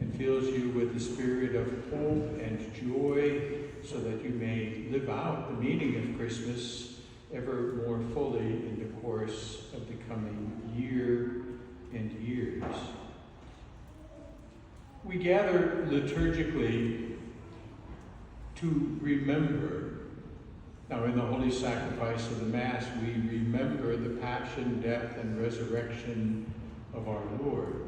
and fills you with the spirit of hope and joy, so that you may live out the meaning of Christmas ever more fully in the course of the coming year and years. We gather liturgically to remember. Now, in the holy sacrifice of the Mass, we remember the passion, death, and resurrection of our Lord.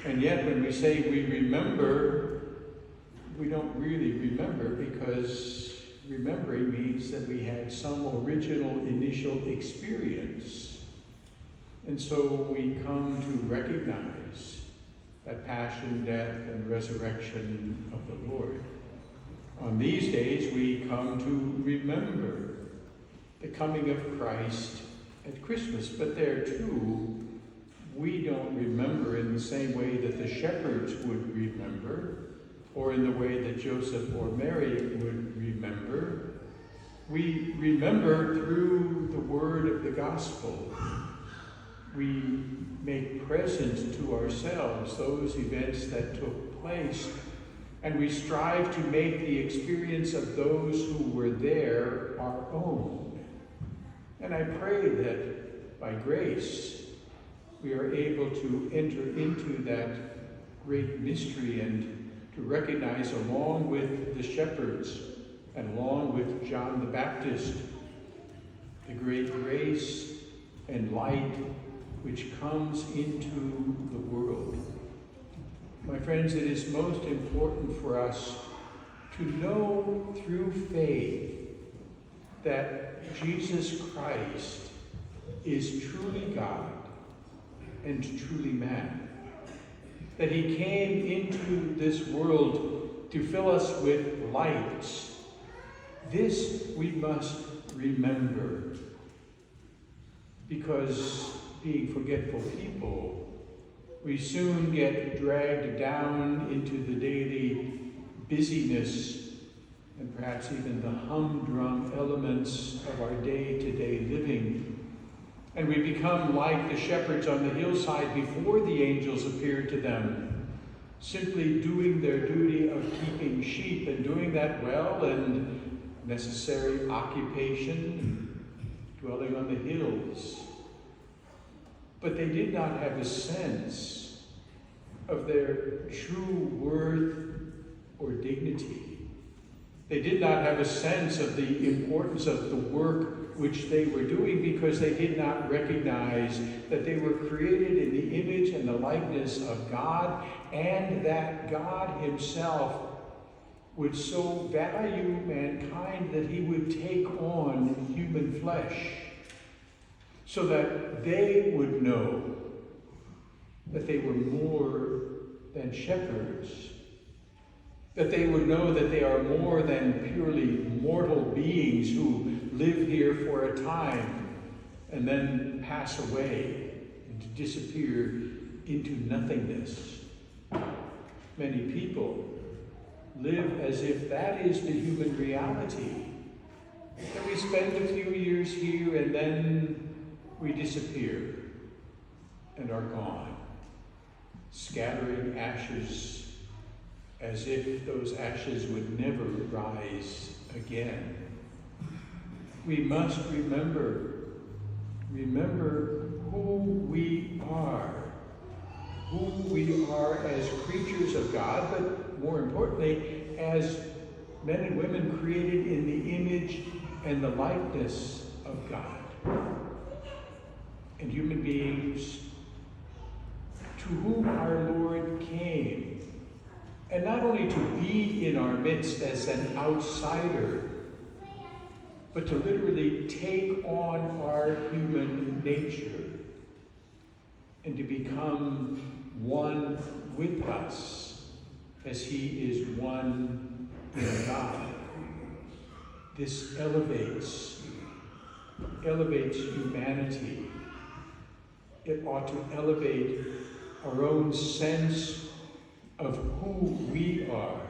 And yet, when we say we remember, we don't really remember, because remembering means that we had some original initial experience. And so we come to recognize that passion, death, and resurrection of the Lord. On these days, we come to remember the coming of Christ at Christmas. But there too, we don't remember in the same way that the shepherds would remember, or in the way that Joseph or Mary would remember. We remember through the word of the gospel. We make present to ourselves those events that took place, and we strive to make the experience of those who were there our own. And I pray that by grace, we are able to enter into that great mystery and to recognize, along with the shepherds and along with John the Baptist, the great grace and light which comes into the world. My friends, it is most important for us to know through faith that Jesus Christ is truly God and truly man. That he came into this world to fill us with light. This we must remember, because being forgetful people, we soon get dragged down into the daily busyness and perhaps even the humdrum elements of our day-to-day living. And we become like the shepherds on the hillside before the angels appeared to them, simply doing their duty of keeping sheep, and doing that well, and necessary occupation, dwelling on the hills. But they did not have a sense of their true worth or dignity. They did not have a sense of the importance of the work which they were doing, because they did not recognize that they were created in the image and the likeness of God, and that God himself would so value mankind that he would take on human flesh, so that they would know that they were more than shepherds, that they would know that they are more than purely mortal beings who live here for a time and then pass away and disappear into nothingness. Many people live as if that is the human reality, that we spend a few years here and then we disappear and are gone, scattering ashes as if those ashes would never rise again. We must remember who we are as creatures of God, but more importantly, as men and women created in the image and the likeness of God. And human beings to whom our Lord came, and not only to be in our midst as an outsider, but to literally take on our human nature and to become one with us as he is one in God. This elevates humanity. It ought to elevate our own sense of who we are.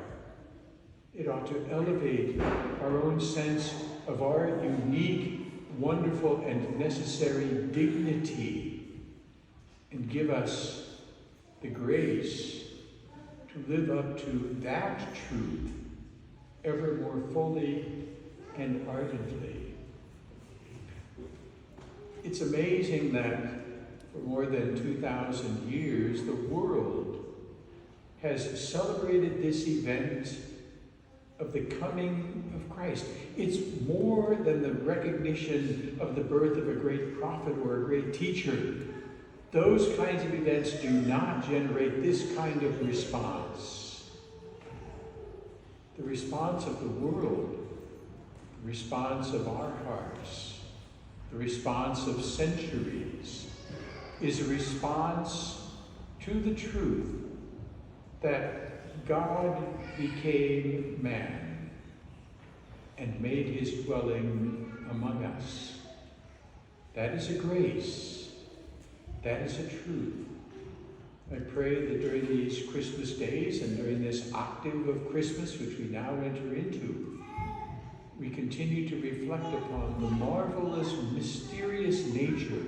It ought to elevate our own sense of our unique, wonderful, and necessary dignity, and give us the grace live up to that truth ever more fully and ardently. It's amazing that for more than 2,000 years, the world has celebrated this event of the coming of Christ. It's more than the recognition of the birth of a great prophet or a great teacher. Those kinds of events do not generate this kind of response. The response of the world, the response of our hearts, the response of centuries, is a response to the truth that God became man and made his dwelling among us. That is a grace. That is a truth. I pray that during these Christmas days and during this octave of Christmas, which we now enter into, we continue to reflect upon the marvelous, mysterious nature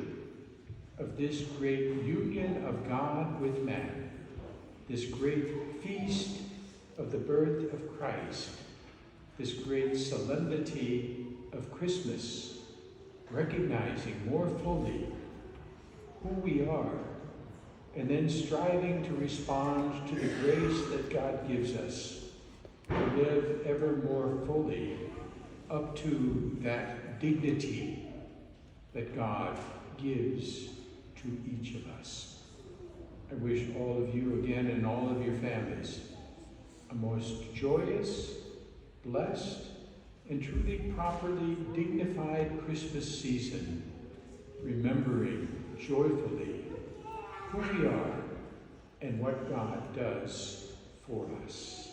of this great union of God with man, this great feast of the birth of Christ, this great solemnity of Christmas, recognizing more fully who we are, and then striving to respond to the grace that God gives us to live ever more fully up to that dignity that God gives to each of us. I wish all of you again and all of your families a most joyous, blessed, and truly properly dignified Christmas season, remembering joyfully who we are and what God does for us.